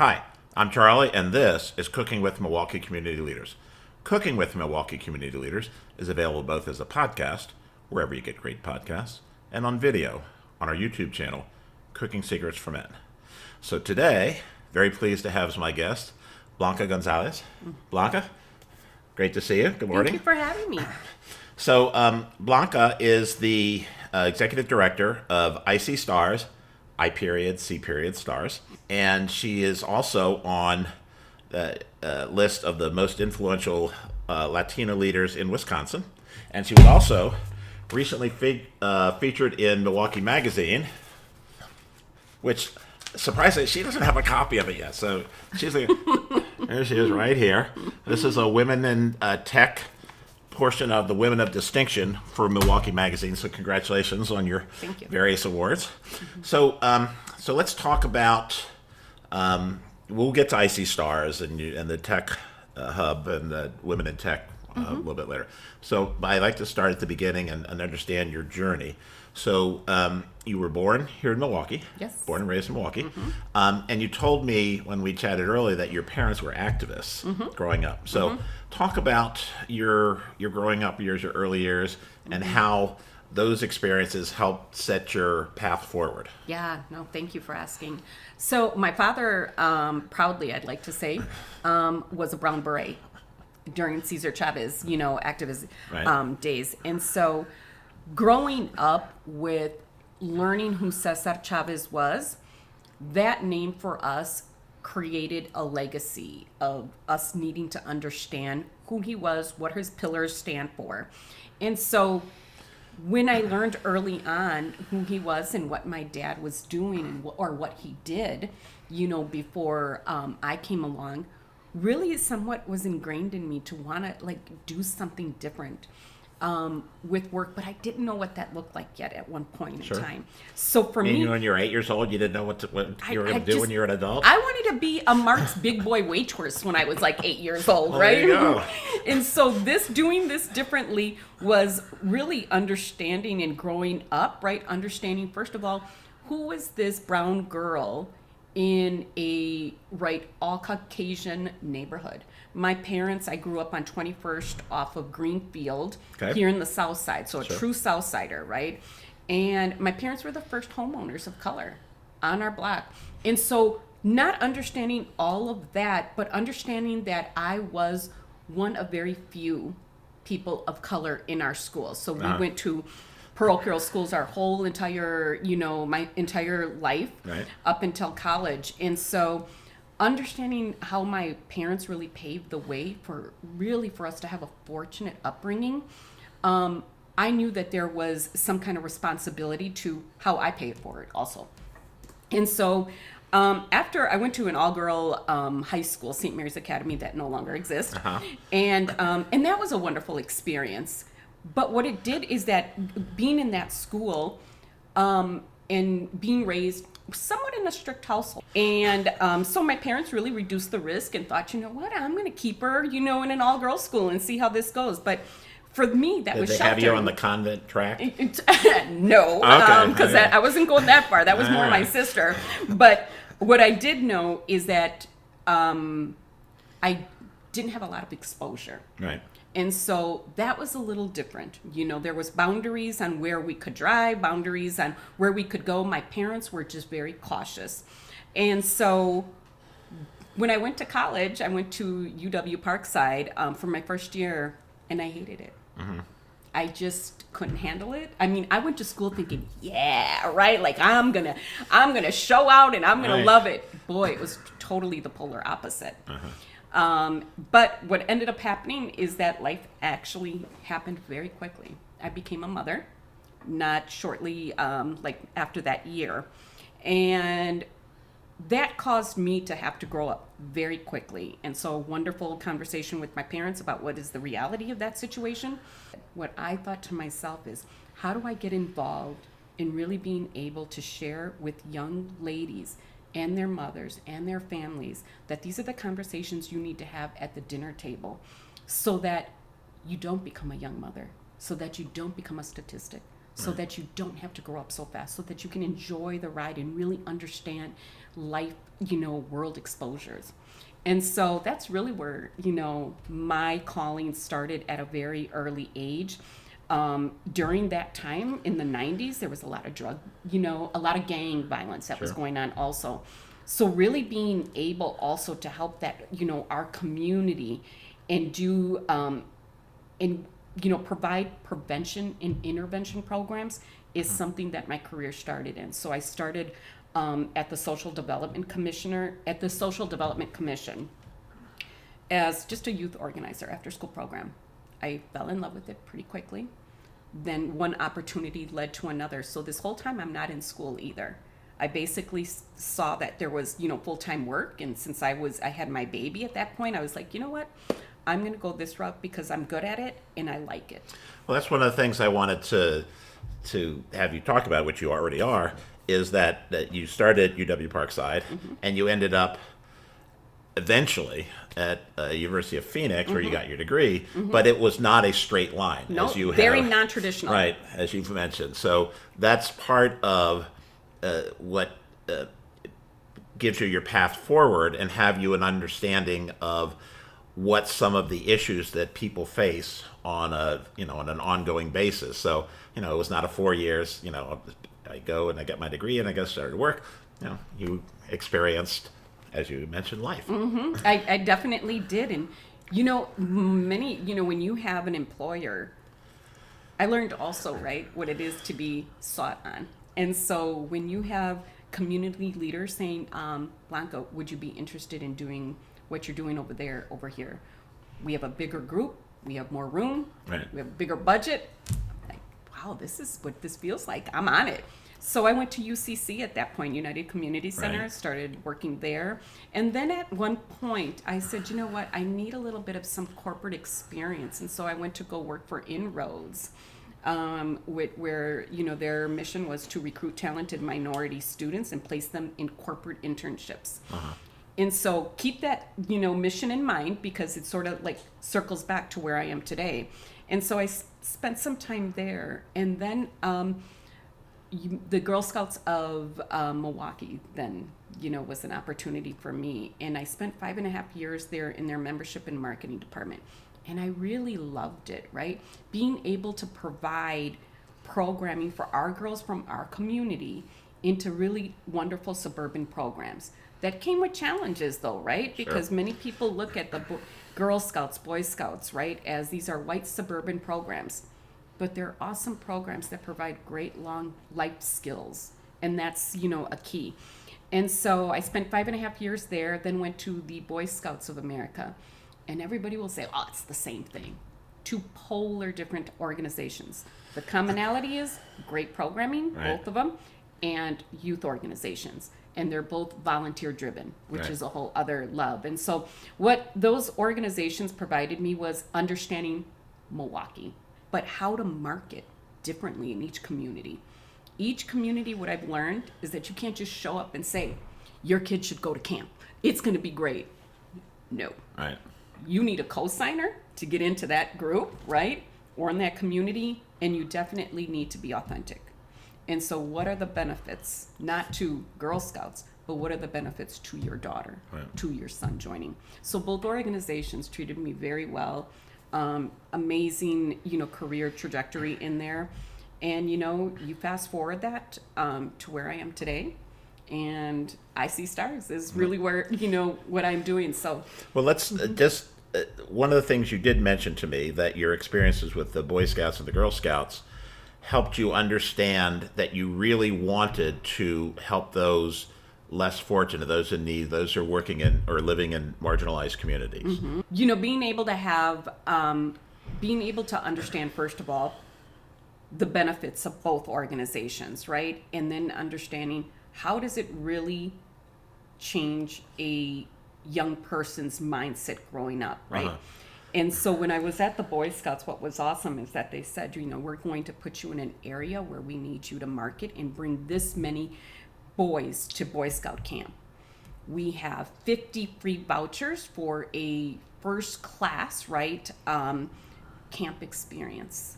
Hi, I'm Charlie, and this is Cooking with Milwaukee Community Leaders. Cooking with Milwaukee Community Leaders is available both as a podcast, wherever you get great podcasts, and on video on our YouTube channel, Cooking Secrets for Men. So today, very pleased to have as my guest, Blanca Gonzales. Blanca, great to see you. Good morning. Thank you for having me. So Blanca is the executive director of i.c.stars, i.c.stars, and she is also on the list of the most influential Latino leaders in Wisconsin. And she was also recently featured in Milwaukee Magazine, which, surprisingly, she doesn't have a copy of it yet. So she's like, there she is right here. This is a Women in Tech portion of the Women of Distinction for Milwaukee Magazine. So congratulations on your various awards. Mm-hmm. So let's talk about, we'll get to i.c.stars and the Tech Hub and the Women in Tech a little bit later. So I like to start at the beginning and understand your journey. So you were born here in Milwaukee. Yes. Born and raised in Milwaukee. And you told me when we chatted earlier that your parents were activists growing up. So talk about your growing up years, your early years, and how those experiences helped set your path forward. Yeah, no, thank you for asking. So my father, proudly, I'd like to say, was a Brown Beret during Cesar Chavez, activist days. And so growing up with learning who Cesar Chavez was, that name for us created a legacy of us needing to understand who he was, what his pillars stand for. And so when I learned early on who he was and what my dad was doing or what he did, before I came along, really somewhat was ingrained in me to want to do something different with work, but I didn't know what that looked like yet at one point in time. So for me, when you're 8 years old, you didn't know what you were going to do when you're an adult? I wanted to be a Mark's Big Boy waitress when I was 8 years old, right? There you go. And so doing this differently was really understanding and growing up, right? Understanding, first of all, who was this brown girl in a all Caucasian neighborhood. My parents, I grew up on 21st off of Greenfield here in the South Side, so a true South Sider, right? And my parents were the first homeowners of color on our block. And so not understanding all of that, but understanding that I was one of very few people of color in our school. So we went to parochial schools our whole entire, my entire life up until college. And so understanding how my parents really paved the way for us to have a fortunate upbringing, I knew that there was some kind of responsibility to how I paid for it also. And so after I went to an all-girl high school, St. Mary's Academy, that no longer exists, and that was a wonderful experience. But what it did is that being in that school and being raised somewhat in a strict household. And so my parents really reduced the risk and thought, I'm going to keep her, in an all-girls school and see how this goes. But for me, that was sheltering. Did they have you on the convent track? No, because I wasn't going that far. That was more my sister. But what I did know is that I didn't have a lot of exposure. Right. And so that was a little different. There was boundaries on where we could drive, boundaries on where we could go. My parents were just very cautious. And so when I went to college, I went to UW Parkside for my first year, and I hated it. I just couldn't handle it. I mean, I went to school thinking, I'm gonna show out and I'm gonna love it. Boy, it was totally the polar opposite. But what ended up happening is that life actually happened very quickly. I became a mother, not shortly, after that year. And that caused me to have to grow up very quickly. And so a wonderful conversation with my parents about what is the reality of that situation. What I thought to myself is, how do I get involved in really being able to share with young ladies and their mothers and their families that these are the conversations you need to have at the dinner table so that you don't become a young mother, so that you don't become a statistic, so that you don't have to grow up so fast, so that you can enjoy the ride and really understand life, world exposures. And so that's really where, my calling started at a very early age. During that time in the 90s, there was a lot of a lot of gang violence that was going on also. So really being able also to help that, our community and do, provide prevention and intervention programs is something that my career started in. So I started at the Social Development Commission as just a youth organizer after school program. I fell in love with it pretty quickly. Then one opportunity led to another. So this whole time I'm not in school either. I basically saw that there was, full-time work. And since I had my baby at that point, I was like, you know what? I'm going to go this route because I'm good at it and I like it. Well, that's one of the things I wanted to have you talk about, which you already are, is that you started at UW Parkside and you ended up eventually at University of Phoenix where you got your degree, but it was not a straight line. No, as you very have, non-traditional. Right, as you've mentioned. So that's part of what gives you your path forward and have you an understanding of what some of the issues that people face on on an ongoing basis. So, it was not a 4 years, I go and I get my degree and I go start to work. You experienced, as you mentioned, life. I definitely did. And, when you have an employer, I learned also, right, what it is to be sought on. And so when you have community leaders saying, Blanca, would you be interested in doing what you're doing over here? We have a bigger group. We have more room. Right. We have a bigger budget. I'm like, wow, this is what this feels like. I'm on it. So I went to UCC at that point, United Community Center, Right. started working there. And then at one point, I said, you know what, I need a little bit of some corporate experience. And so I went to go work for Inroads, where, their mission was to recruit talented minority students and place them in corporate internships. And so keep that, mission in mind because it sort of like circles back to where I am today. And so I spent some time there. And then the Girl Scouts of Milwaukee then, was an opportunity for me. And I spent 5.5 years there in their membership and marketing department. And I really loved it, right? Being able to provide programming for our girls from our community into really wonderful suburban programs. That came with challenges though, right? Because many people look at the Girl Scouts, Boy Scouts, right, as these are white suburban programs. But they're awesome programs that provide great long life skills. And that's, a key. And so I spent 5.5 years there, then went to the Boy Scouts of America. And everybody will say, oh, it's the same thing. Two polar different organizations. The commonality is great programming, Right. both of them, and youth organizations. And they're both volunteer driven, which Right. is a whole other love. And so what those organizations provided me was understanding Milwaukee, but how to market differently in each community. Each community, what I've learned is that you can't just show up and say, your kid should go to camp. It's going to be great. No. Right. You need a co-signer to get into that group, right? Or in that community, and you definitely need to be authentic. And so what are the benefits, not to Girl Scouts, but what are the benefits to your daughter, Right. to your son joining? So both organizations treated me very well. Amazing, career trajectory in there. And, you fast forward that to where I am today. And i.c.stars is really where, what I'm doing. So, Well, let's just one of the things you did mention to me that your experiences with the Boy Scouts and the Girl Scouts helped you understand that you really wanted to help those less fortunate, those in need, those who are working in or living in marginalized communities. being able to have, being able to understand, first of all, the benefits of both organizations, right? And then understanding how does it really change a young person's mindset growing up, right? And so when I was at the Boy Scouts, what was awesome is that they said, we're going to put you in an area where we need you to market and bring this many boys to Boy Scout camp. We have 50 free vouchers for a first class, right, camp experience.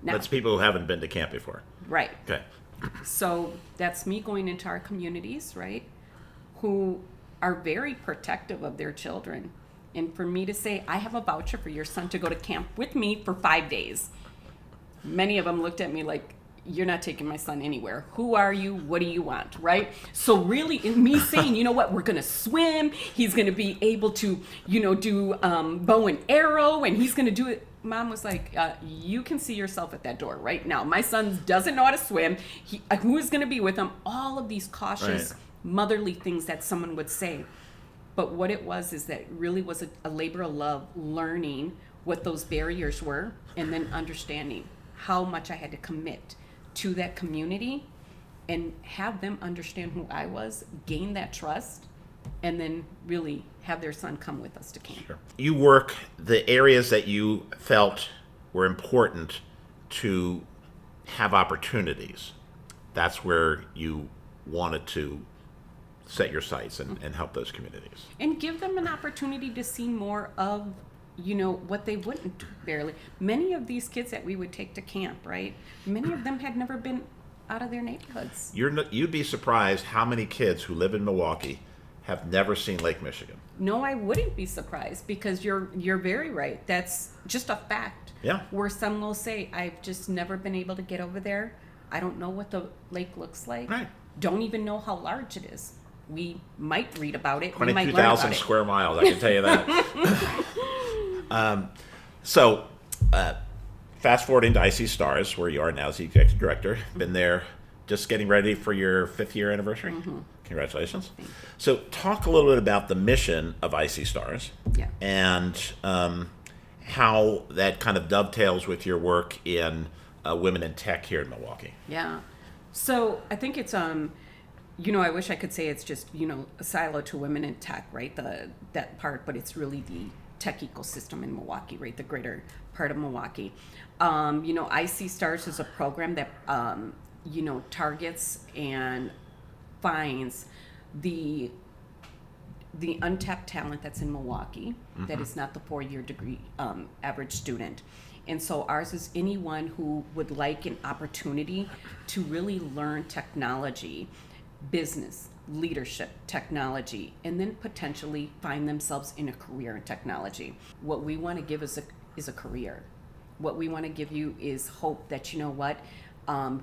Now, That's people who haven't been to camp before. right. Okay. So that's me going into our communities, right, who are very protective of their children. And for me to say, I have a voucher for your son to go to camp with me for 5 days. Many of them looked at me like, you're not taking my son anywhere. Who are you? What do you want? Right? So really, in me saying, you know what, we're going to swim. He's going to be able to, do bow and arrow, and he's going to do it. Mom was like, you can see yourself at that door right now. My son doesn't know how to swim. Who is going to be with him? All of these cautious, motherly things that someone would say. But what it was is that it really was a labor of love, learning what those barriers were, and then understanding how much I had to commit to that community and have them understand who I was, gain that trust, and then really have their son come with us to camp. Sure. You work the areas that you felt were important to have opportunities. That's where you wanted to set your sights and help those communities. And give them an opportunity to see more of, what they wouldn't barely. Many of these kids that we would take to camp, right? Many of them had never been out of their neighborhoods. You'd be surprised how many kids who live in Milwaukee have never seen Lake Michigan. No, I wouldn't be surprised because you're very right. That's just a fact. Yeah. Where some will say, I've just never been able to get over there. I don't know what the lake looks like. Right. Don't even know how large it is. We might read about it. We might learn about 22,000 it. square miles, I can tell you that. Fast forwarding to i.c.stars, where you are now as the executive director. Been there just getting ready for your 5th year anniversary. Mm-hmm. Congratulations. So talk a little bit about the mission of i.c.stars and how that kind of dovetails with your work in women in tech here in Milwaukee. Yeah. So I think it's, I wish I could say it's just, a silo to women in tech, right? That part, but it's really the tech ecosystem in Milwaukee, right? The greater part of Milwaukee. i.c.stars is a program that, targets and finds the untapped talent that's in Milwaukee that is not the 4-year degree average student. And so ours is anyone who would like an opportunity to really learn technology, business, leadership, technology, and then potentially find themselves in a career in technology. What we want to give is a career. What we want to give you is hope that,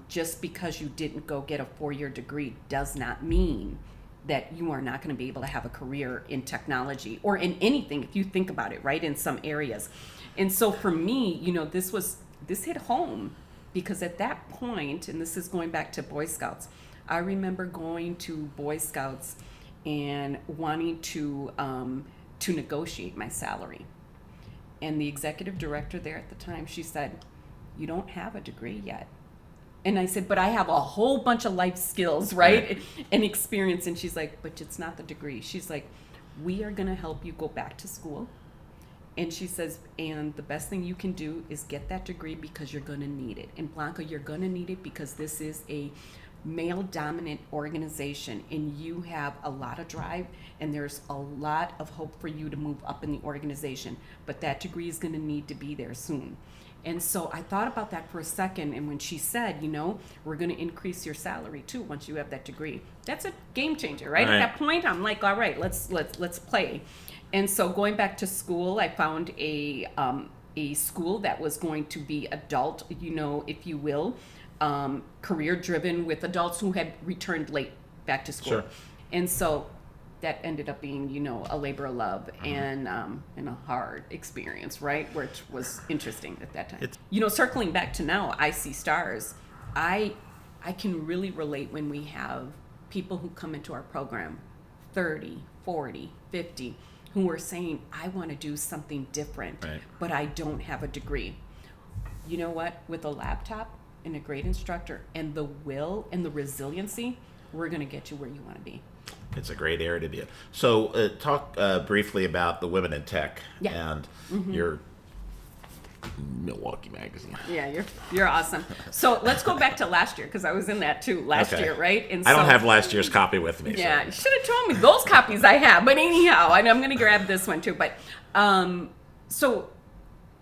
just because you didn't go get a 4-year degree does not mean that you are not going to be able to have a career in technology or in anything, if you think about it, right, in some areas. And so for me, this hit home because at that point, and this is going back to Boy Scouts, I remember going to Boy Scouts and wanting to negotiate my salary. And the executive director there at the time, she said, "You don't have a degree yet." And I said, "But I have a whole bunch of life skills, right? And experience." And she's like, "But it's not the degree." She's like, "We are going to help you go back to school." And she says, "And the best thing you can do is get that degree because you're going to need it. And Blanca, you're going to need it because this is a male-dominant organization and you have a lot of drive and there's a lot of hope for you to move up in the organization. But that degree is going to need to be there soon." And so I thought about that for a second, and when she said, we're going to increase your salary too once you have that degree, that's a game changer, right? At that point, I'm like, all right, let's play. And so going back to school, I found a school that was going to be adult, if you will, career driven with adults who had returned late back to school. Sure. And so that ended up being, a labor of love and a hard experience, right? Which was interesting at that time. Circling back to now, i.c.stars, I can really relate when we have people who come into our program, 30, 40, 50, who are saying, I want to do something different, but I don't have a degree. You know what? With a laptop and a great instructor and the will and the resiliency, we're going to get you where you want to be. It's a great area to be in. So talk briefly about the Women in Tech and your Milwaukee magazine. Yeah, you're awesome. So let's go back to last year because I was in that too last year, right? And I don't have last year's copy with me. Yeah, so. you should have told me those copies I have. But anyhow, and I'm going to grab this one too. But so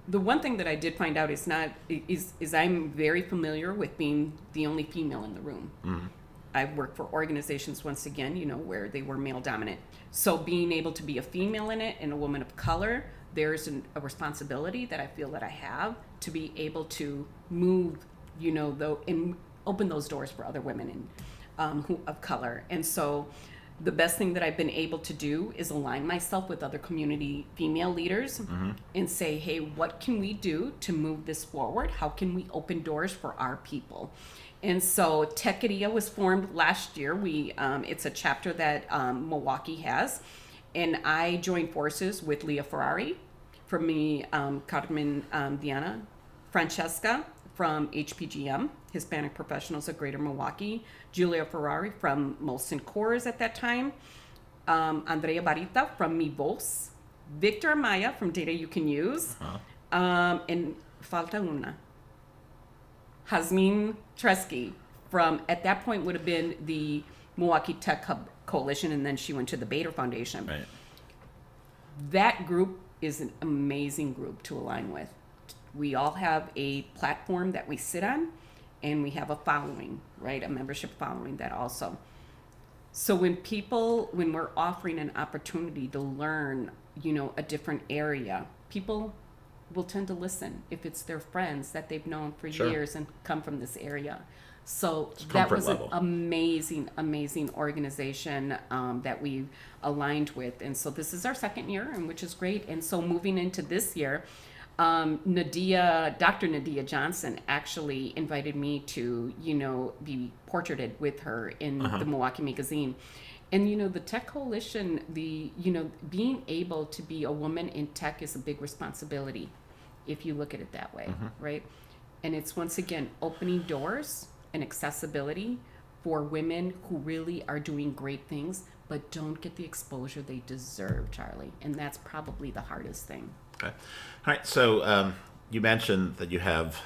the one thing that I did find out is I'm very familiar with being the only female in the room. I've worked for organizations, once again, where they were male dominant. So being able to be a female in it and a woman of color, there's a responsibility that I feel that I have to be able to move, and open those doors for other women who of color. And so the best thing that I've been able to do is align myself with other community female leaders and say, hey, what can we do to move this forward? How can we open doors for our people? And so Tequeria was formed last year. It's a chapter that Milwaukee has. And I joined forces with Leah Ferrari, from me, Carmen Diana, Francesca from HPGM, Hispanic Professionals of Greater Milwaukee, Julia Ferrari from Molson Coors at that time, Andrea Barita from Mi Voz, Victor Amaya from Data You Can Use, and falta una, Hazmin Tresky from, at that point, would have been the Milwaukee Tech Hub Coalition, and then she went to the Bader Foundation. Right. That group is an amazing group to align with. We all have a platform that we sit on, and we have a following, right? A membership following that also. So when we're offering an opportunity to learn, a different area, people will tend to listen if it's their friends that they've known for years and come from this area. So that was an amazing organization that we aligned with. And so this is our second year, and which is great. And so moving into this year, Dr. Nadia Johnson actually invited me to, be portraited with her in the Milwaukee Magazine. And, the Tech Coalition, being able to be a woman in tech is a big responsibility, if you look at it that way, right? And it's, once again, opening doors and accessibility for women who really are doing great things, but don't get the exposure they deserve, Charlie. And that's probably the hardest thing. Okay. All right. So you mentioned that you have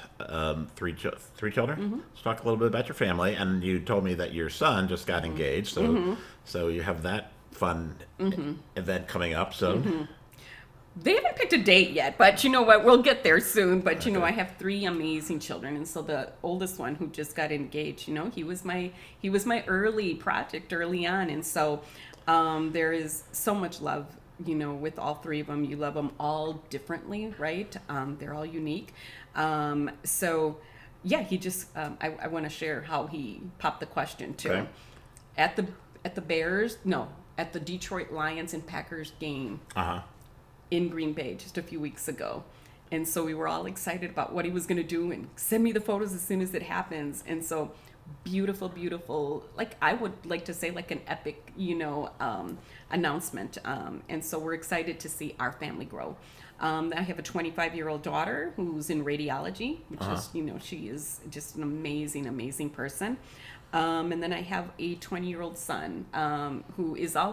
three children. Let's talk a little bit about your family. And you told me that your son just got engaged. So you have that fun event coming up. So they haven't picked a date yet, but you know what? We'll get there soon. But I have 3 amazing children, and so the oldest one who just got engaged, he was my early project early on, and so there is so much love. With all 3 of them, you love them all differently, right? They're all unique. So, yeah, he just, I want to share how he popped the question too. Okay. At the Detroit Lions and Packers game in Green Bay just a few weeks ago. And so we were all excited about what he was going to do and send me the photos as soon as it happens. And so beautiful, like I would like to say like an epic, announcement. And so we're excited to see our family grow. I have a 25-year-old daughter who's in radiology, which is, she is just an amazing person. And then I have a 20-year-old son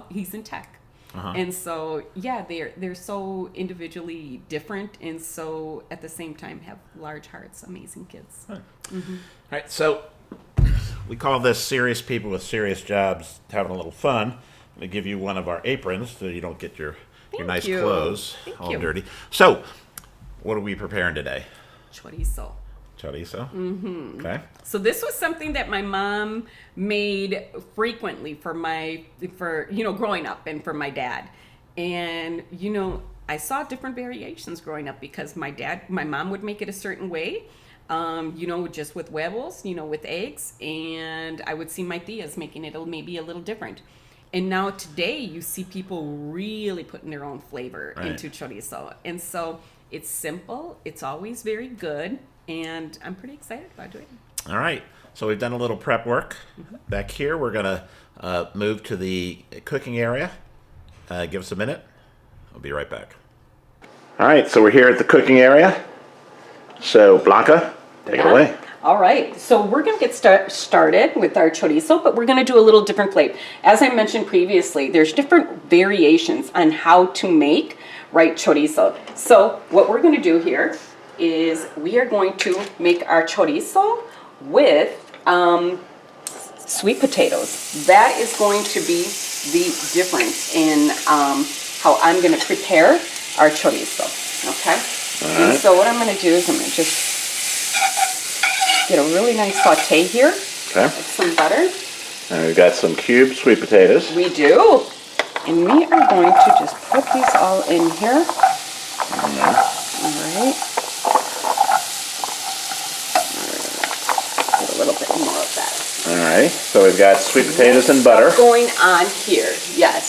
he's in tech. And so, yeah, they're so individually different, and so at the same time have large hearts, amazing kids. All right, so we call this serious people with serious jobs having a little fun. I'm going to give you one of our aprons so you don't get your nice clothes all dirty. So, what are we preparing today? Chorizo. Okay. So this was something that my mom made frequently for growing up, and for my dad. And I saw different variations growing up because my mom would make it a certain way, just with huevos, with eggs, and I would see my tias making it maybe a little different. And now today you see people really putting their own flavor into chorizo. And so it's simple, it's always very good. And I'm pretty excited about doing it. All right. So we've done a little prep work. Back here, we're going to move to the cooking area. Give us a minute. I'll be right back. All right. So we're here at the cooking area. So, Blanca, take it away. All right. So we're going to get started with our chorizo, but we're going to do a little different plate. As I mentioned previously, there's different variations on how to make chorizo. So what we're going to do here is we are going to make our chorizo with sweet potatoes. That is going to be the difference in how I'm going to prepare our chorizo. Okay, And so what I'm going to do is I'm going to just get a really nice saute here. Okay. With some butter. And we've got some cubed sweet potatoes. We do. And we are going to just put these all in here. All right. Get a little bit more of that. All right. So we've got sweet potatoes and butter. Going on here, yes.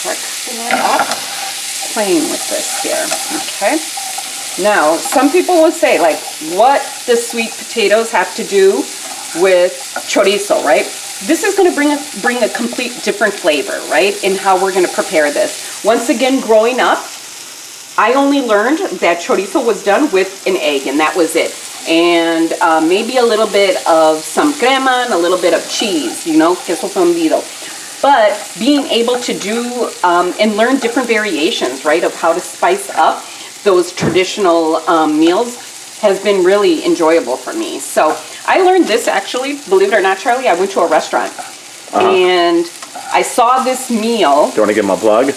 Start cooking it up. Playing with this here, okay? Now, some people will say, like, what does sweet potatoes have to do with chorizo, right? This is going to bring a complete different flavor, right, in how we're going to prepare this. Once again, growing up, I only learned that chorizo was done with an egg, and that was it. And maybe a little bit of some crema and a little bit of cheese, you know, queso fundido. But being able to do and learn different variations, right, of how to spice up those traditional meals has been really enjoyable for me. So I learned this actually, believe it or not, Charlie, I went to a restaurant and I saw this meal. Do you want to give them a plug? Do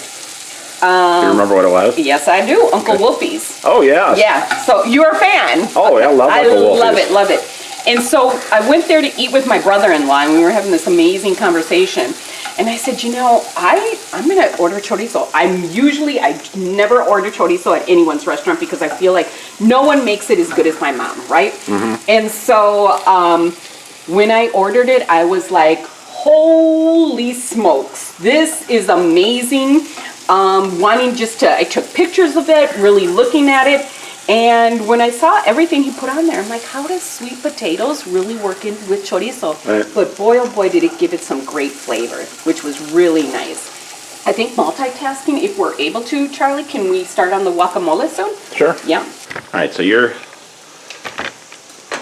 you remember what it was? Yes, I do. Unclewolfies. Oh, yeah. Yeah, so you're a fan. Oh, yeah, I love Unclewolfies. I love it, love it. And so I went there to eat with my brother-in-law and we were having this amazing conversation. And I said, you know, I'm going to order chorizo. I never order chorizo at anyone's restaurant because I feel like no one makes it as good as my mom, right? And so when I ordered it, I was like, holy smokes, this is amazing. I took pictures of it, really looking at it. And when I saw everything he put on there, I'm like, how does sweet potatoes really work in with chorizo? Right. But boy, oh boy, did it give it some great flavor, which was really nice. I think multitasking, if we're able to, Charlie, can we start on the guacamole soon? Sure. Yeah. All right, so you're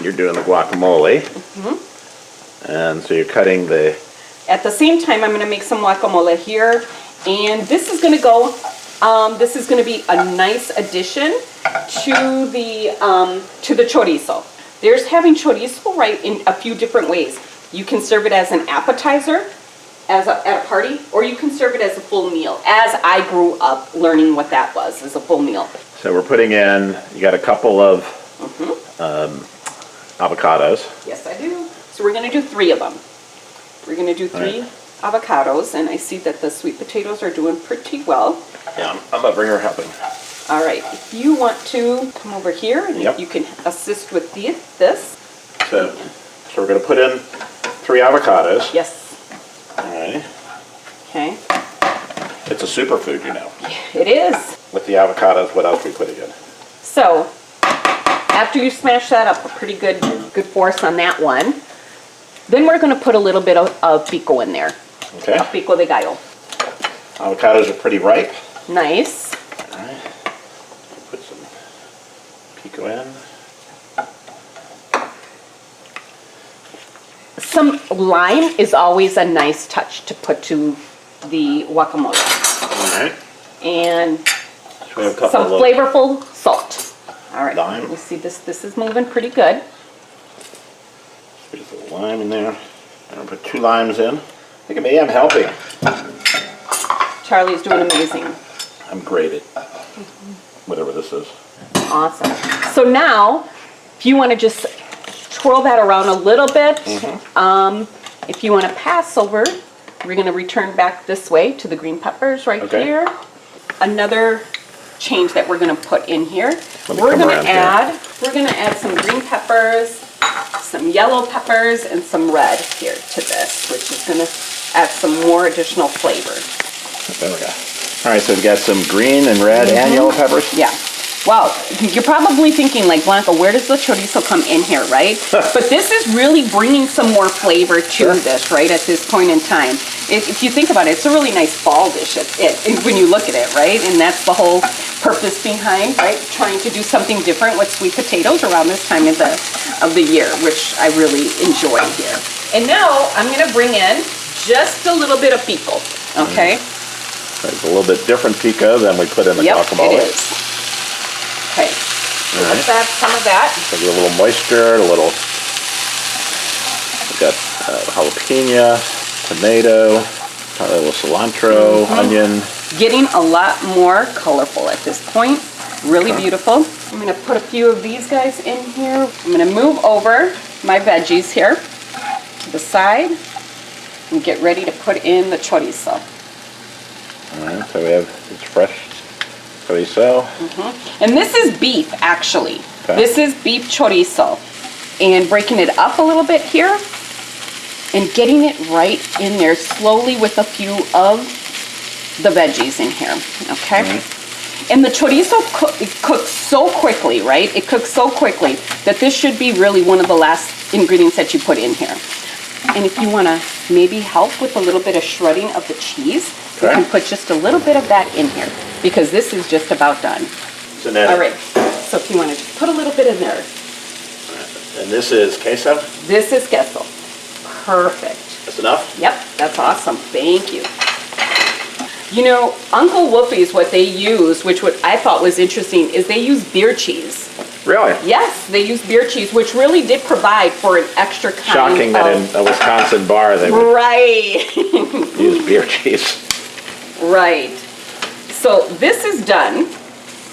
doing the guacamole. And so you're cutting the... At the same time, I'm going to make some guacamole here. And this is going to go, this is going to be a nice addition to the chorizo. There's having chorizo, right, in a few different ways. You can serve it as an appetizer at a party, or you can serve it as a full meal, as I grew up learning what that was, as a full meal. So we're putting in, you got a couple of avocados. Yes, I do. So we're going to do 3 of them. We're going to do 3 avocados, and I see that the sweet potatoes are doing pretty well. Yeah, I'm going to bring her helping. All right, if you want to come over here, and you can assist with this. So we're going to put in 3 avocados. Yes. All right. Okay. It's a superfood, you know. It is. With the avocados, what else are we putting in? So, after you smash that up, a pretty good force on that one, then we're going to put a little bit of pico in there. Okay. A pico de gallo. Avocados are pretty ripe. Nice. All right. Put some pico in. Some lime is always a nice touch to put to the guacamole. All right. And So we have a couple some flavorful salt. All right. Lime. You see this is moving pretty good. There's a little lime in there. I'm going to put 2 limes in. Look at me, I'm helping. Charlie's doing amazing. I'm great at whatever this is. Awesome. So now, if you want to just twirl that around a little bit, if you want to pass over, we're going to return back this way to the green peppers right here. Another change that we're going to put in here. We're going to add some green peppers, some yellow peppers, and some red here to this, which is going to add some more additional flavor. There we go. All right, so we've got some green and red and yellow peppers. Yeah. Wow, you're probably thinking, like, Blanca, where does the chorizo come in here, right? But this is really bringing some more flavor to this, right, at this point in time. If you think about it, it's a really nice fall dish when you look at it, right? And that's the whole purpose behind, right, trying to do something different with sweet potatoes around this time of the year, which I really enjoy here. And now I'm going to bring in just a little bit of pico, okay? It's a little bit different pico than we put in the guacamole. It is. Okay, so let's add some of that. So get a little moisture, we've got jalapeno, tomato, a little cilantro, onion. Getting a lot more colorful at this point. Really beautiful. I'm gonna put a few of these guys in here. I'm gonna move over my veggies here to the side and get ready to put in the chorizo. All right, so we have this fresh chorizo. And this is beef, actually. Okay. This is beef chorizo. And breaking it up a little bit here and getting it right in there slowly with a few of the veggies in here, okay? And the chorizo cooks so quickly, right? It cooks so quickly that this should be really one of the last ingredients that you put in here. And if you want to maybe help with a little bit of shredding of the cheese, you can put just a little bit of that in here because this is just about done. So now, All right, so if you want to just put a little bit in there. and this is queso? This is queso. Perfect. That's enough? Yep, that's awesome. Thank you. You know, Unclewolfies, what they use, which what I thought was interesting, is they use beer cheese. Really? Yes, they use beer cheese, which really did provide for an extra kind Shocking that in a Wisconsin bar they would Right. use beer cheese. Right. So this is done.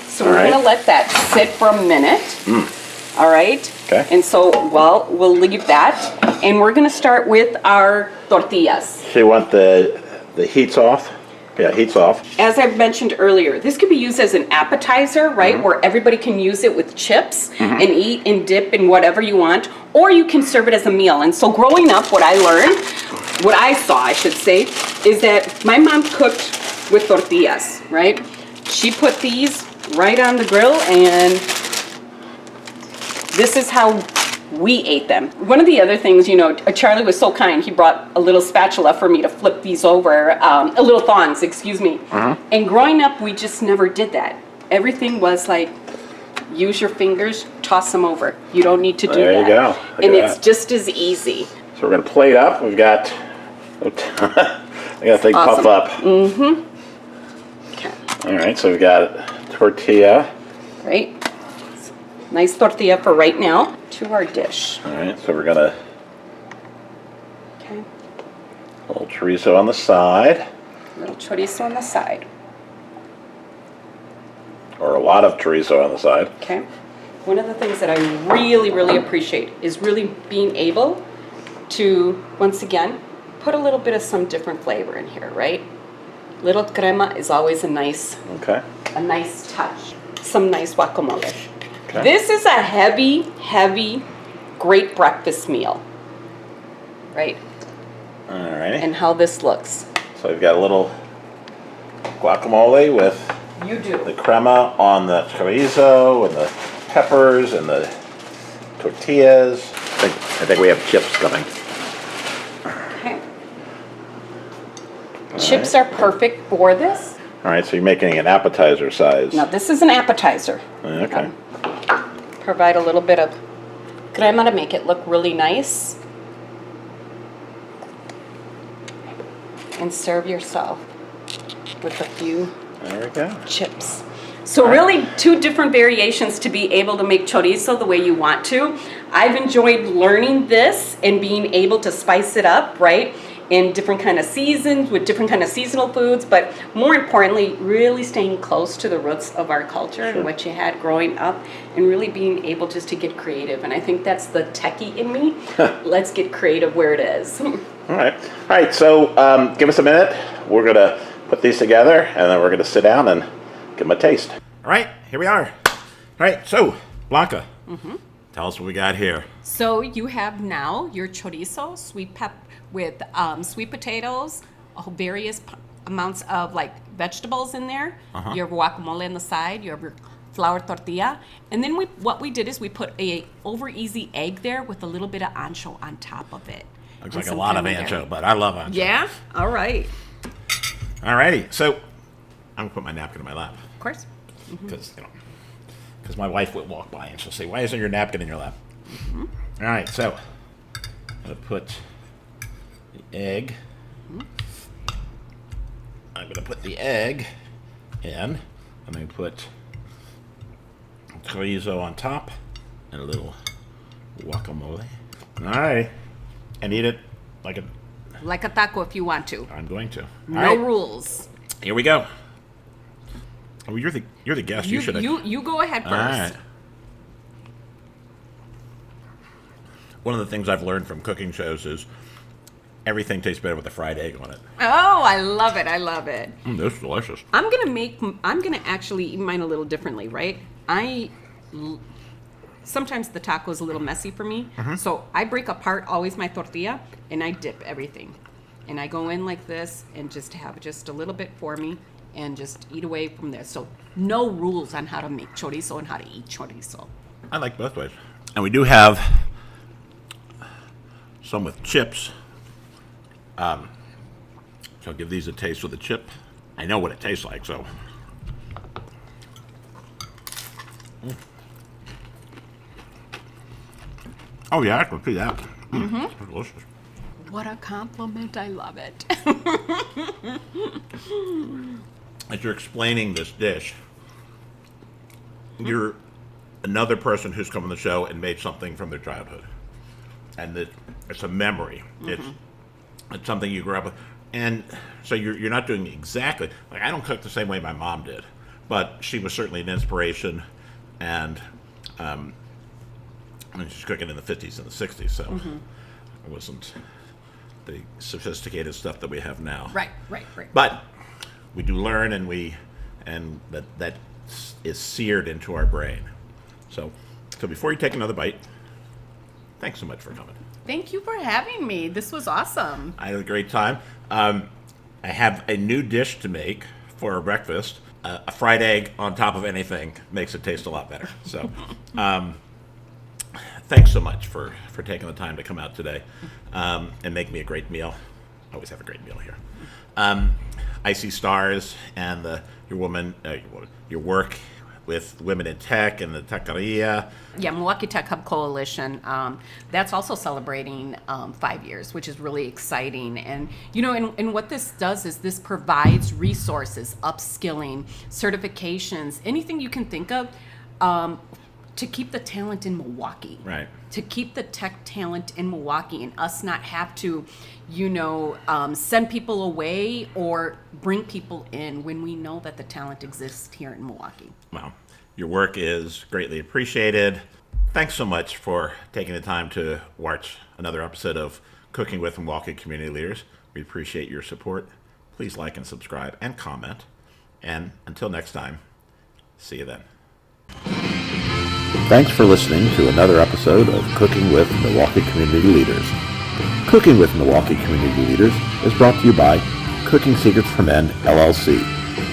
So we're right. going to let that sit for a minute. All right. Okay. And so, well, we'll leave that. And we're going to start with our tortillas. So you want the heats off? Yeah, heat's off. As I've mentioned earlier, this could be used as an appetizer, right? Where everybody can use it with chips and eat and dip and whatever you want. Or you can serve it as a meal. And so growing up, what I learned, what I saw, I should say, is that my mom cooked with tortillas, right? She put these right on the grill and this is how we ate them. One of the other things, you know, Charlie was so kind. He brought a little spatula for me to flip these over, a little thongs, excuse me. And growing up, we just never did that. Everything was like, use your fingers, toss them over. You don't need to do that. There you go. Look and at it's that. just as easy. So we're going to plate up. We've got, I got a big Awesome. puff up. Okay, All right, so we've got tortilla. right? Nice tortilla for right now. To our dish. All right, so we're going to, Okay, a little chorizo on the side, little chorizo on the side. or a lot of chorizo on the side. Okay. One of the things that I really, really appreciate is really being able to, once again, put a little bit of some different flavor in here, right? Little crema is always a nice touch. Some nice guacamole. Okay. This is a heavy, heavy, great breakfast meal, right? All righty. And how this looks. So we've got a little guacamole with You do. the crema on the chorizo and the peppers and the tortillas. I think we have chips coming. Okay. Chips are perfect for this. All right, so you're making an appetizer size. Now this is an appetizer. Okay. Provide a little bit of crema to make it look really nice. And serve yourself with a few There we go. chips. So really two different variations to be able to make chorizo the way you want to. I've enjoyed learning this and being able to spice it up, right? In different kind of seasons, with different kind of seasonal foods, but more importantly, really staying close to the roots of our culture and what you had growing up and really being able just to get creative. And I think that's the techie in me. Let's get creative where it is. All right, so give us a minute. We're going to put these together, and then we're going to sit down and give them a taste. All right, here we are. All right, so, Blanca, tell us what we got here. So you have now your chorizo, sweet pep with sweet potatoes, various amounts of like vegetables in there. Your guacamole on the side. You have your flour tortilla, and then what we did is we put a over easy egg there with a little bit of ancho on top of it. Looks like a lot of ancho, but I love ancho. Yeah. All right. All righty, so I'm going to put my napkin in my lap. Of course. Because my wife will walk by and she'll say, "Why isn't your napkin in your lap?" All right, so I'm going to put the egg. I'm going to put the egg in. I'm going to put chorizo on top and a little guacamole. All right, and eat it like a taco if you want to. I'm going to. All No right, rules. here we go. Oh, you're the guest. You should. You go ahead first. All right. One of the things I've learned from cooking shows is everything tastes better with a fried egg on it. Oh, I love it. I love it. This is delicious. I'm gonna actually eat mine a little differently, right? Sometimes the taco is a little messy for me, so I break apart always my tortilla and I dip everything, and I go in like this and just have just a little bit for me and just eat away from there. So no rules on how to make chorizo and how to eat chorizo. I like both ways, and we do have some with chips. So I'll give these a taste with a chip. I know what it tastes like, so. Oh yeah, I can see that. It's delicious. What a compliment. I love it. As you're explaining this dish, you're another person who's come on the show and made something from their childhood. And it's a memory. It's something you grew up with. And so you're not doing exactly, like I don't cook the same way my mom did, but she was certainly an inspiration, and I mean, she's cooking in the 50s and the 60s, so it wasn't the sophisticated stuff that we have now. Right. But we do learn, and that is seared into our brain. So before you take another bite, thanks so much for coming. Thank you for having me. This was awesome. I had a great time. I have a new dish to make for our breakfast. A fried egg on top of anything makes it taste a lot better. So thanks so much for taking the time to come out today and make me a great meal. I always have a great meal here. i.c.stars and your work with women in tech and the Taqueria. Yeah, Milwaukee Tech Hub Coalition. That's also celebrating 5 years, which is really exciting. And and what this does is this provides resources, upskilling, certifications, anything you can think of to keep the talent in Milwaukee. Right. To keep the tech talent in Milwaukee and us not have to, send people away or bring people in when we know that the talent exists here in Milwaukee. Well, your work is greatly appreciated. Thanks so much for taking the time to watch another episode of Cooking with Milwaukee Community Leaders. We appreciate your support. Please like and subscribe and comment. And until next time, see you then. Thanks for listening to another episode of Cooking with Milwaukee Community Leaders. Cooking with Milwaukee Community Leaders is brought to you by Cooking Secrets for Men, LLC,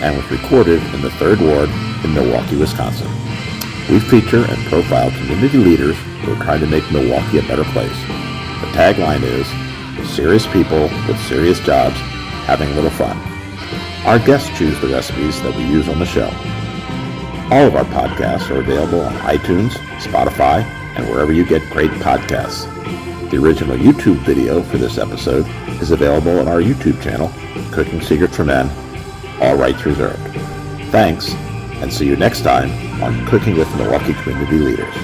and was recorded in the 3rd Ward in Milwaukee, Wisconsin. We feature and profile community leaders who are trying to make Milwaukee a better place. The tagline is, serious people with serious jobs having a little fun. Our guests choose the recipes that we use on the show. All of our podcasts are available on iTunes, Spotify, and wherever you get great podcasts. The original YouTube video for this episode is available on our YouTube channel, Cooking Secrets for Men, all rights reserved. Thanks, and see you next time on Cooking with Milwaukee Community Leaders.